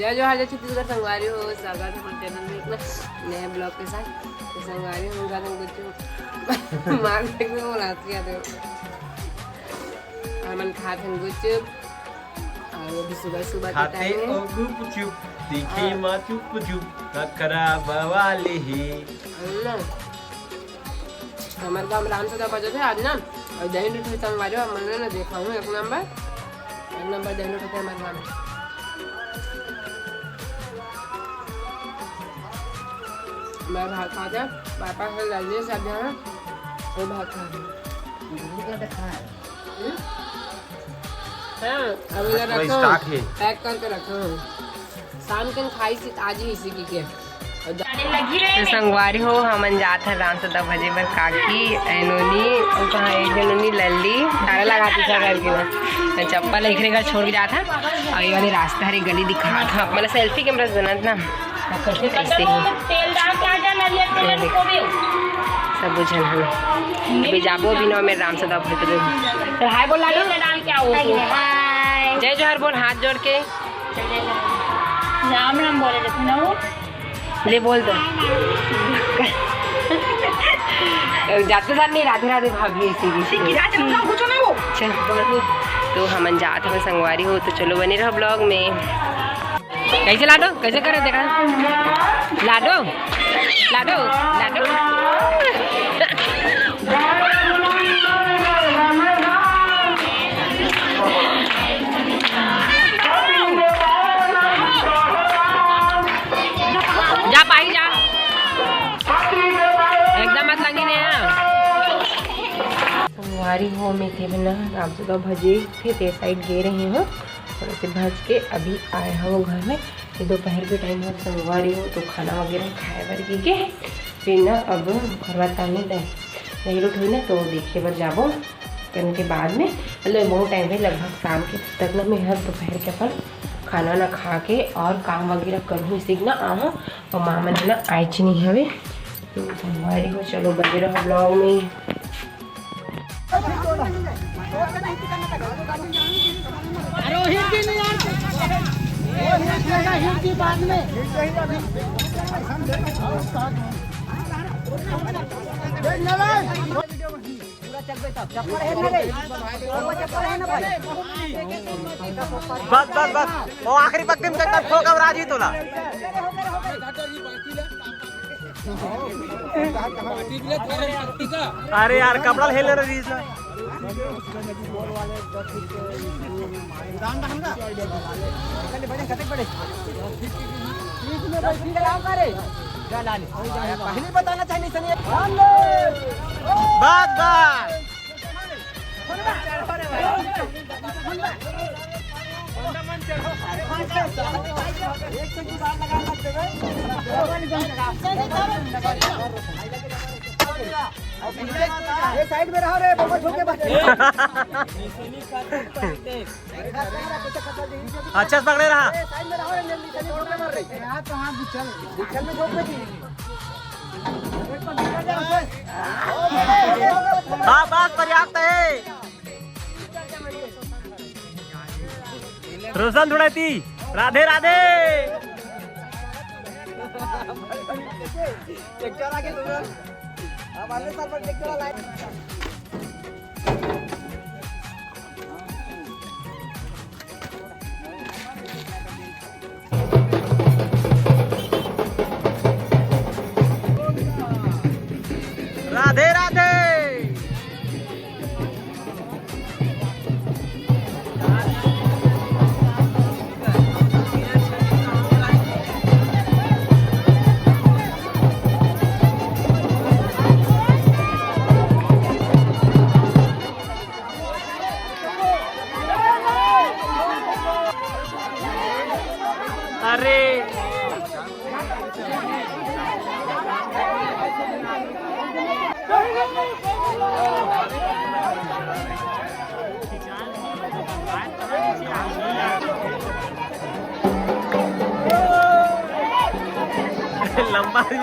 जय जोहार जय छत्तीसगढ़ संगवारी हो स्वागत है हमारे चैनल में एक नए ब्लॉग के साथ। तो संगवारी होगा कुछ मार देखने को लाती है तो मन खाते हैं गुपचुप और वो भी सुबह सुबह के टाइम है। गुपचुप तीखी मां चुप चुप ककरा बवाली ही हमारे गाँव राम सदा बजे थे आज ना और दही रोटी संगवारी हो मैंने ना देखा हूँ एक नंबर दही रोटी हमारे गाँव में। मैं भात खाता पापा से लड़ने सब जहाँ वो भात खा अभी रखो पैक करके रखो शाम के खाई सी आज ही इसी की तो संगवारी हो हम जात है राम सदा भजे बर काकी एनोनी और कहाँ एक जनोनी लल्ली तारा लगाती था घर के मैं चप्पल एक घर छोड़ के जाता और ये वाली रास्ता हरी गली दिखा था मतलब सेल्फी कैमरा बनत ना ऐसे ही सब बुझन हम अभी जाबो भी ना मेरे राम सदा भजे तो हाय बोल लाडो जय जोहार बोल हाथ जोड़ के राम राम बोले जाते ना वो ले बोल दो जाते साथ नहीं राधे राधे भाभी इसी तो हम जाते हैं संगवारी हो तो चलो बने रहो ब्लॉग में। कैसे लाडो कैसे करे देखा लाडो लाडो लाडो जा पाई जा एकदम मत लगी संगवारी हो में थे बिना राम सदा भजे थे ते साइड गए रही हूँ और ऐसे भज के अभी आए हैं वो घर में। ये दोपहर के टाइम है संगवारी हो तो खाना वगैरह खाए बर के फिर ना अब घरवा ताने दही रोट हुई ना तो देखे बर जाबो करने के बाद में मतलब बहुत टाइम है लगभग शाम के तक ना मैं हर दोपहर के अपन खाना ना खा के और काम वगैरह करूँ सीख ना आहूँ और माँ मन ना आइच नहीं हवे तो संगवारी हो चलो बजे रहो ब्लॉग में। बस बस बस वो आखिरी पक्के में तक ठोका राजी तोला अरे यार कपड़ा हेले रही है बताना चाहिए बात बात साइड में रहो रे अच्छा पकड़े रहा साइड में रहो हाँ बात पर्याप्त है। रोशन धुड़ाती राधे राधे राधे राधे अरे लंबा की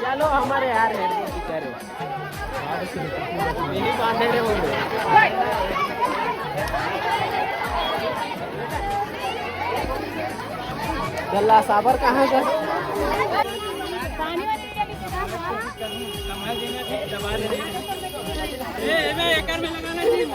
चलो हमारे यार है मिनी बांधे रे बोलो गल्ला साबर कहाँ का में लगाना चाहिए